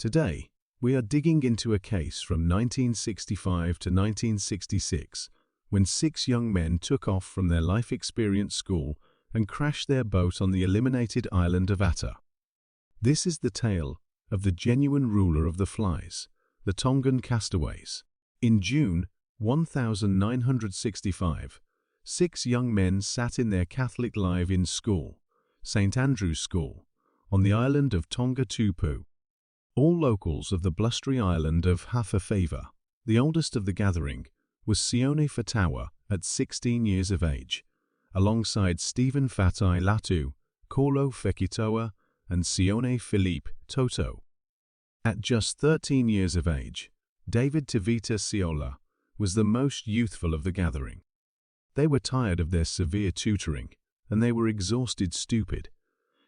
Today, we are digging into a case from 1965 to 1966, when 6 young men took off from their life experience school and crashed their boat on the eliminated island of Atta. This is the tale of the genuine ruler of the flies, the Tongan castaways. In June 1965, 6 young men sat in their Catholic live-in school, St. Andrew's School, on the island of Tonga Tupu. All locals of the blustery island of Hafafeva. The oldest of the gathering was Sione Fatawa at 16 years of age, alongside Stephen Fatai Latu, Kolo Fekitoa, and Sione Philippe Toto. At just 13 years of age, David Tavita Siola was the most youthful of the gathering. They were tired of their severe tutoring, and they were exhausted stupid,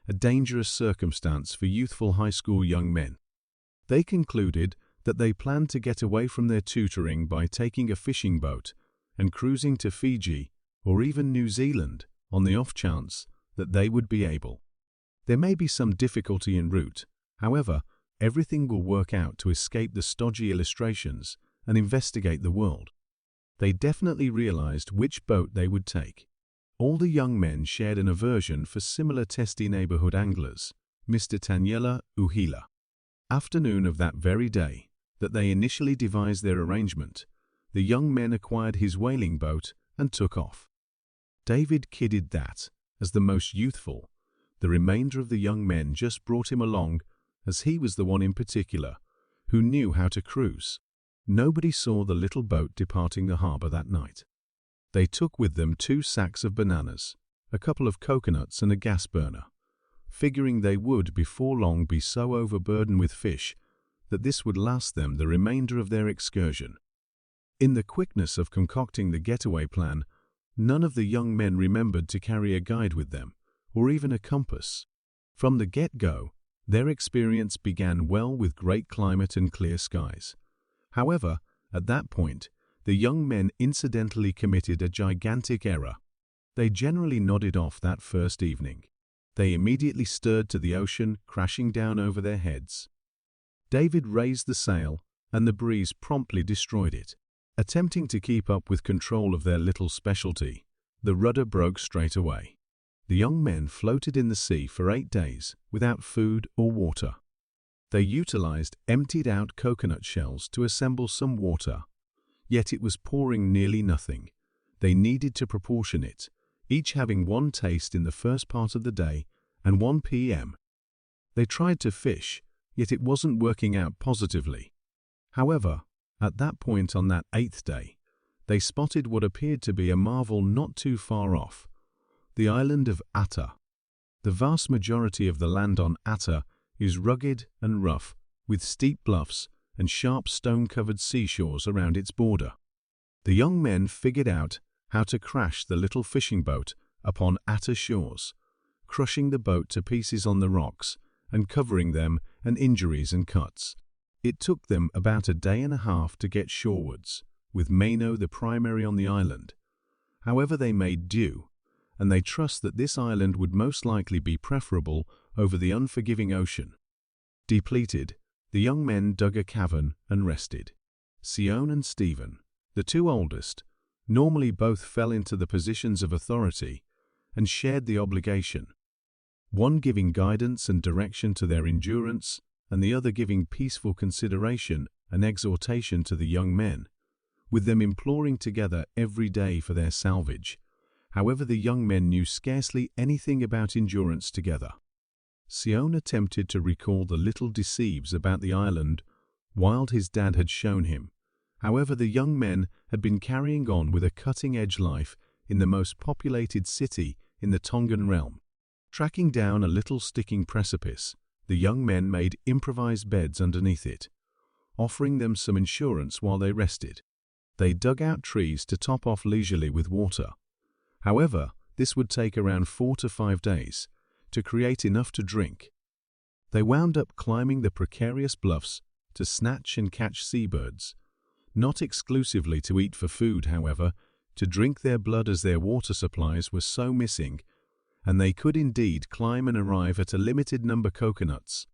a dangerous circumstance for youthful high school young men. They concluded that they planned to get away from their tutoring by taking a fishing boat and cruising to Fiji or even New Zealand on the off chance that they would be able. There may be some difficulty en route, however, everything will work out to escape the stodgy illustrations and investigate the world. They definitely realized which boat they would take. All the young men shared an aversion for similar testy neighborhood anglers, Mr. Tanyela Uhila. Afternoon of that very day that they initially devised their arrangement, the young men acquired his whaling boat and took off. David kidded that, as the most youthful, the remainder of the young men just brought him along as he was the one in particular who knew how to cruise. Nobody saw the little boat departing the harbor that night. They took with them 2 sacks of bananas, a couple of coconuts and a gas burner, figuring they would before long be so overburdened with fish that this would last them the remainder of their excursion. In the quickness of concocting the getaway plan, none of the young men remembered to carry a guide with them, or even a compass. From the get-go, their experience began well with great climate and clear skies. However, at that point, the young men incidentally committed a gigantic error. They generally nodded off that first evening. They immediately stirred to the ocean, crashing down over their heads. David raised the sail, and the breeze promptly destroyed it. Attempting to keep up with control of their little specialty, the rudder broke straight away. The young men floated in the sea for 8 days without food or water. They utilized emptied-out coconut shells to assemble some water, yet it was pouring nearly nothing. They needed to proportion it, each having 1 taste in the first part of the day and 1 p.m. They tried to fish, yet it wasn't working out positively. However, at that point on that 8th day, they spotted what appeared to be a marvel not too far off, the island of Atta. The vast majority of the land on Atta is rugged and rough, with steep bluffs and sharp stone-covered seashores around its border. The young men figured out how to crash the little fishing boat upon Atta shores, crushing the boat to pieces on the rocks and covering them and injuries and cuts. It took them about a day and a half to get shorewards, with Mano the primary on the island. However, they made do, and they trust that this island would most likely be preferable over the unforgiving ocean. Depleted, the young men dug a cavern and rested. Sione and Stephen, the 2 oldest, normally both fell into the positions of authority and shared the obligation, one giving guidance and direction to their endurance, and the other giving peaceful consideration and exhortation to the young men, with them imploring together every day for their salvage. However, the young men knew scarcely anything about endurance together. Sione attempted to recall the little deceives about the island Wild his dad had shown him. However, the young men had been carrying on with a cutting-edge life in the most populated city in the Tongan realm. Tracking down a little sticking precipice, the young men made improvised beds underneath it, offering them some insurance while they rested. They dug out trees to top off leisurely with water. However, this would take around 4 to 5 days to create enough to drink. They wound up climbing the precarious bluffs to snatch and catch seabirds, not exclusively to eat for food, however, to drink their blood as their water supplies were so missing, and they could indeed climb and arrive at a limited number of coconuts.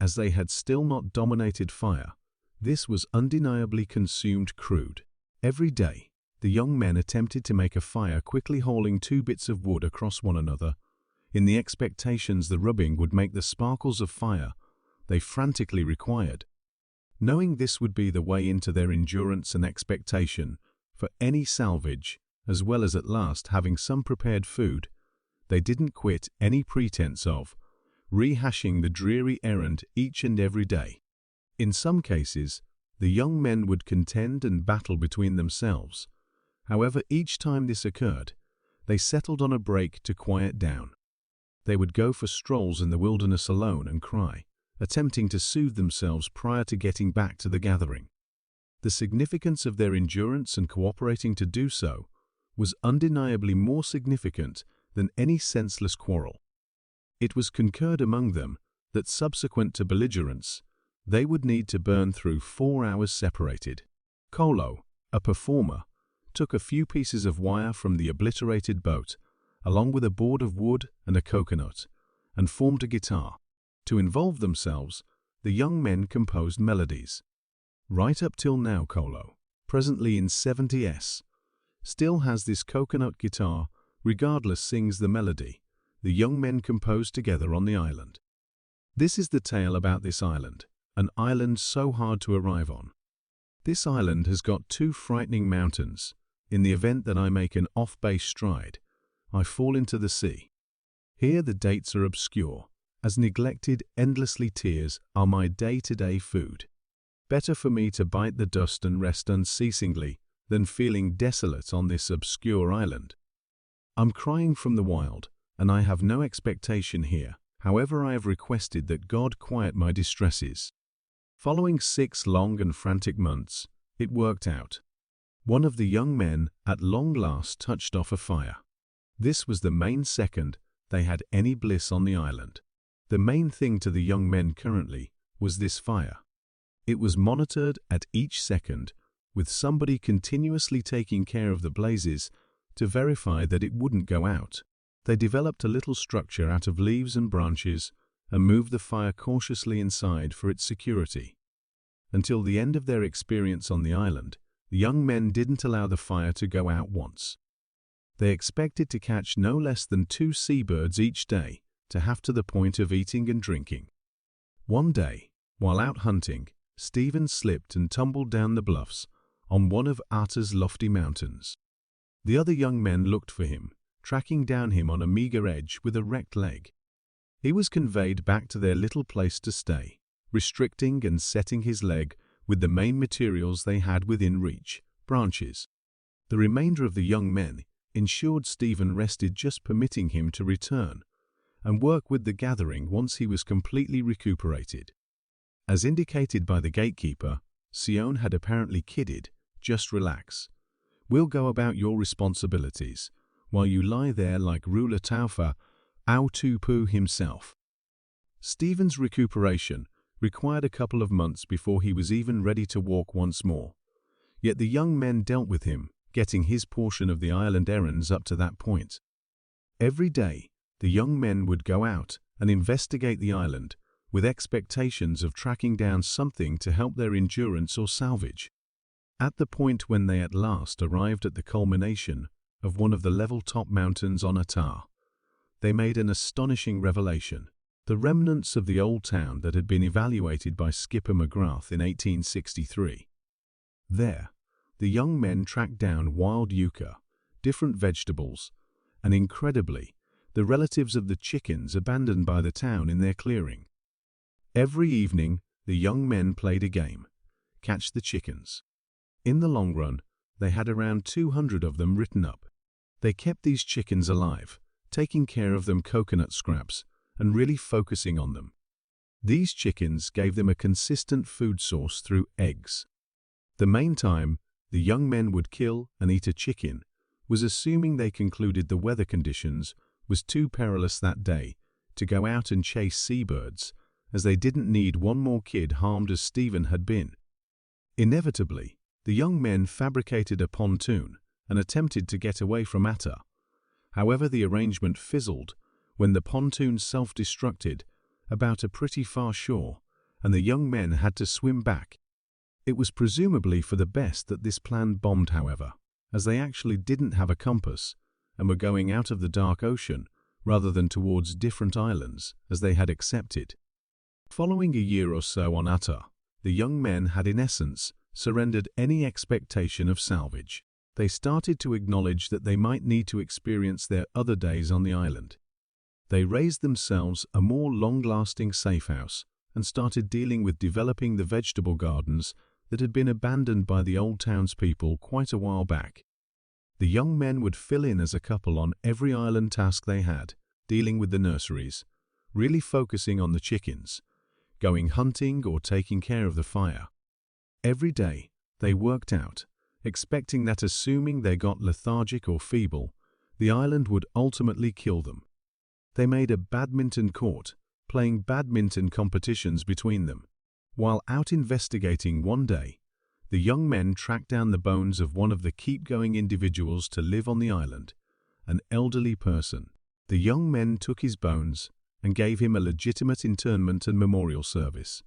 as they had still not dominated fire. This was undeniably consumed crude. Every day, the young men attempted to make a fire, quickly hauling 2 bits of wood across one another, in the expectations the rubbing would make the sparkles of fire they frantically required. Knowing this would be the way into their endurance and expectation for any salvage, as well as at last having some prepared food, they didn't quit any pretense of rehashing the dreary errand each and every day. In some cases, the young men would contend and battle between themselves. However, each time this occurred, they settled on a break to quiet down. They would go for strolls in the wilderness alone and cry, attempting to soothe themselves prior to getting back to the gathering. The significance of their endurance and cooperating to do so was undeniably more significant than any senseless quarrel. It was concurred among them that subsequent to belligerence, they would need to burn through 4 hours separated. Kolo, a performer, took a few pieces of wire from the obliterated boat, along with a board of wood and a coconut, and formed a guitar. To involve themselves, the young men composed melodies. Right up till now, Kolo, presently in 70s, still has this coconut guitar, regardless sings the melody the young men composed together on the island. This is the tale about this island, an island so hard to arrive on. This island has got 2 frightening mountains. In the event that I make an off-base stride, I fall into the sea. Here the dates are obscure, as neglected endlessly tears are my day-to-day food. Better for me to bite the dust and rest unceasingly than feeling desolate on this obscure island. I'm crying from the wild, and I have no expectation here. However, I have requested that God quiet my distresses. Following 6 long and frantic months, it worked out. One of the young men at long last touched off a fire. This was the main second they had any bliss on the island. The main thing to the young men currently was this fire. It was monitored at each second, with somebody continuously taking care of the blazes to verify that it wouldn't go out. They developed a little structure out of leaves and branches and moved the fire cautiously inside for its security. Until the end of their experience on the island, the young men didn't allow the fire to go out once. They expected to catch no less than 2 seabirds each day, to have to the point of eating and drinking. One day, while out hunting, Stephen slipped and tumbled down the bluffs on one of Ata's lofty mountains. The other young men looked for him, tracking down him on a meager edge with a wrecked leg. He was conveyed back to their little place to stay, restricting and setting his leg with the main materials they had within reach, branches. The remainder of the young men ensured Stephen rested, just permitting him to return and work with the gathering once he was completely recuperated. As indicated by the gatekeeper, Sion had apparently kidded, "Just relax. We'll go about your responsibilities, while you lie there like ruler Taufa Autupu himself." Stephen's recuperation required a couple of months before he was even ready to walk once more. Yet the young men dealt with him, getting his portion of the island errands up to that point. Every day, the young men would go out and investigate the island, with expectations of tracking down something to help their endurance or salvage. At the point when they at last arrived at the culmination of one of the level-top mountains on Ata, they made an astonishing revelation. The remnants of the old town that had been evaluated by Skipper McGrath in 1863. There, the young men tracked down wild yucca, different vegetables, and incredibly, the relatives of the chickens abandoned by the town in their clearing. Every evening, the young men played a game, catch the chickens. In the long run, they had around 200 of them written up. They kept these chickens alive, taking care of them coconut scraps, and really focusing on them. These chickens gave them a consistent food source through eggs. The main time the young men would kill and eat a chicken was assuming they concluded the weather conditions was too perilous that day to go out and chase seabirds, as they didn't need one more kid harmed as Stephen had been. Inevitably, the young men fabricated a pontoon and attempted to get away from Ata. However, the arrangement fizzled when the pontoon self-destructed about a pretty far shore and the young men had to swim back. It was presumably for the best that this plan bombed, however, as they actually didn't have a compass and were going out of the dark ocean rather than towards different islands as they had accepted. Following a year or so on Ata, the young men had in essence surrendered any expectation of salvage. They started to acknowledge that they might need to experience their other days on the island. They raised themselves a more long-lasting safe house and started dealing with developing the vegetable gardens that had been abandoned by the old townspeople quite a while back. The young men would fill in as a couple on every island task they had, dealing with the nurseries, really focusing on the chickens, going hunting or taking care of the fire. Every day, they worked out, expecting that assuming they got lethargic or feeble, the island would ultimately kill them. They made a badminton court, playing badminton competitions between them. While out investigating one day, the young men tracked down the bones of one of the keep-going individuals to live on the island, an elderly person. The young men took his bones and gave him a legitimate interment and memorial service,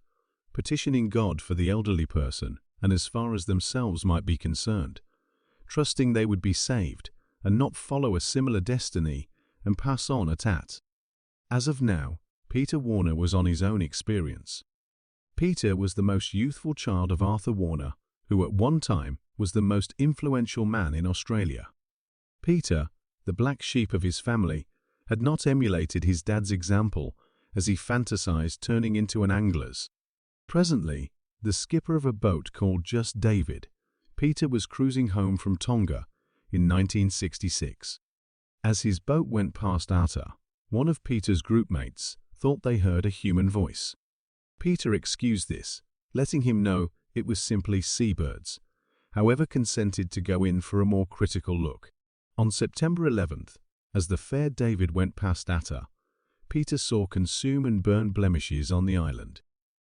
petitioning God for the elderly person and as far as themselves might be concerned, trusting they would be saved and not follow a similar destiny and pass on at that. As of now, Peter Warner was on his own experience. Peter was the most youthful child of Arthur Warner, who at one time was the most influential man in Australia. Peter, the black sheep of his family, had not emulated his dad's example as he fantasized turning into an angler. Presently, the skipper of a boat called Just David, Peter was cruising home from Tonga in 1966. As his boat went past Ata, one of Peter's groupmates thought they heard a human voice. Peter excused this, letting him know it was simply seabirds, however consented to go in for a more critical look. On September 11th, as the fair David went past Ata, Peter saw consume and burn blemishes on the island.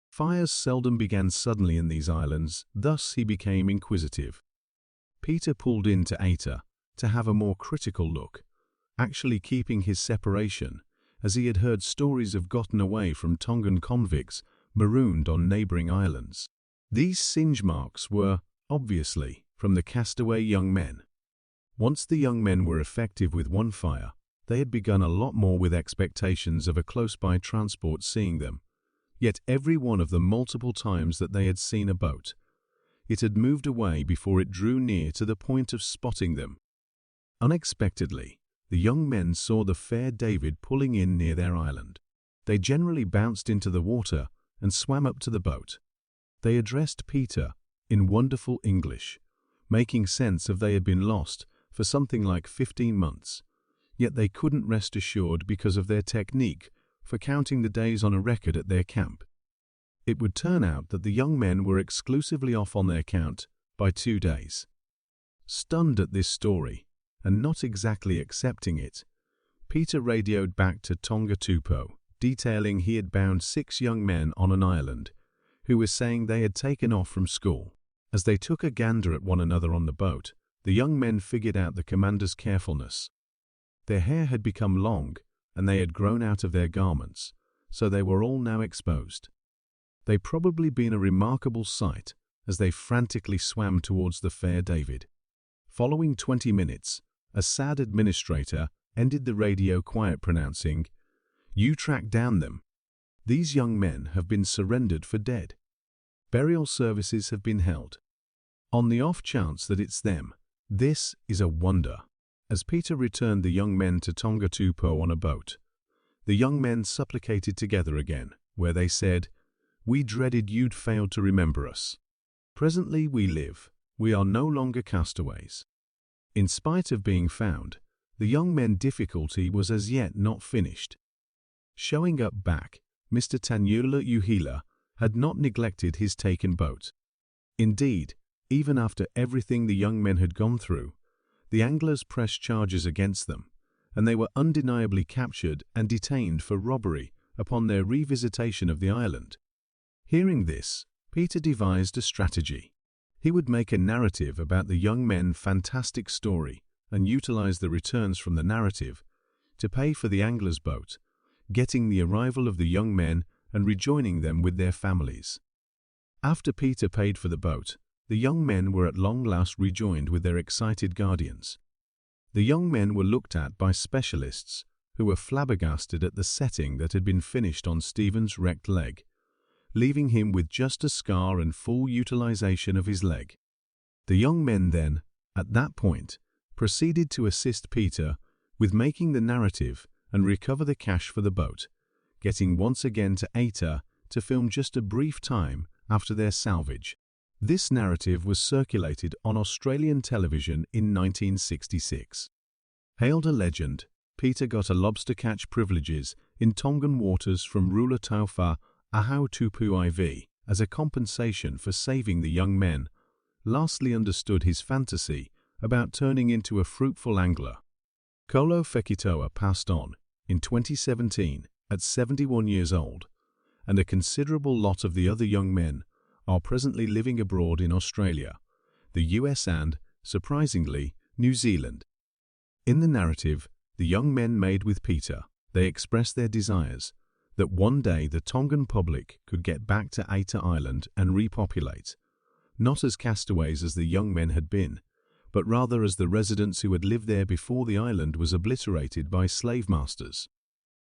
Fires seldom began suddenly in these islands, thus he became inquisitive. Peter pulled into Ata to have a more critical look, actually keeping his separation, as he had heard stories of gotten away from Tongan convicts marooned on neighboring islands. These singe marks were, obviously, from the castaway young men. Once the young men were effective with one fire, they had begun a lot more with expectations of a close-by transport seeing them. Yet every one of the multiple times that they had seen a boat, it had moved away before it drew near to the point of spotting them. Unexpectedly, the young men saw the fair David pulling in near their island. They generally bounced into the water and swam up to the boat. They addressed Peter in wonderful English, making sense of they had been lost for something like 15 months, yet they couldn't rest assured because of their technique for counting the days on a record at their camp. It would turn out that the young men were exclusively off on their count by 2 days. Stunned at this story, and not exactly accepting it, Peter radioed back to Tonga Tupou, detailing he had bound 6 young men on an island, who were saying they had taken off from school. As they took a gander at one another on the boat, the young men figured out the commander's carefulness. Their hair had become long, and they had grown out of their garments, so they were all now exposed. They'd probably been a remarkable sight as they frantically swam towards the fair David. Following 20 minutes, a sad administrator ended the radio quiet, pronouncing, "You tracked down them. These young men have been surrendered for dead. Burial services have been held. On the off chance that it's them, this is a wonder." As Peter returned the young men to Tonga Tupou on a boat, the young men supplicated together again, where they said, "We dreaded you'd failed to remember us. Presently we live. We are no longer castaways." In spite of being found, the young men's difficulty was as yet not finished. Showing up back, Mr. Tanyula Uhila had not neglected his taken boat. Indeed, even after everything the young men had gone through, the anglers pressed charges against them, and they were undeniably captured and detained for robbery upon their revisitation of the island. Hearing this, Peter devised a strategy. He would make a narrative about the young men's fantastic story and utilize the returns from the narrative to pay for the angler's boat, getting the arrival of the young men and rejoining them with their families. After Peter paid for the boat, the young men were at long last rejoined with their excited guardians. The young men were looked at by specialists who were flabbergasted at the setting that had been finished on Stephen's wrecked leg, leaving him with just a scar and full utilization of his leg. The young men then, at that point, proceeded to assist Peter with making the narrative and recover the cash for the boat, getting once again to Aita to film just a brief time after their salvage. This narrative was circulated on Australian television in 1966. Hailed a legend, Peter got a lobster catch privileges in Tongan waters from ruler Taufa Ahau Tupu IV as a compensation for saving the young men. Lastly understood his fantasy about turning into a fruitful angler. Kolo Fekitoa passed on in 2017 at 71 years old, and a considerable lot of the other young men are presently living abroad in Australia, the US and, surprisingly, New Zealand. In the narrative the young men made with Peter, they express their desires that one day the Tongan public could get back to Aita Island and repopulate, not as castaways as the young men had been, but rather as the residents who had lived there before the island was obliterated by slave masters.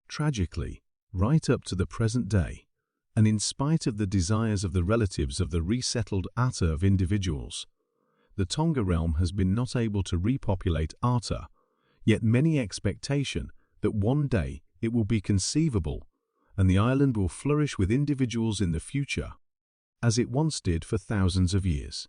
Tragically, right up to the present day, and in spite of the desires of the relatives of the resettled Ata of individuals, the Tonga realm has been not able to repopulate Ata, yet many expectation that one day it will be conceivable and the island will flourish with individuals in the future, as it once did for thousands of years.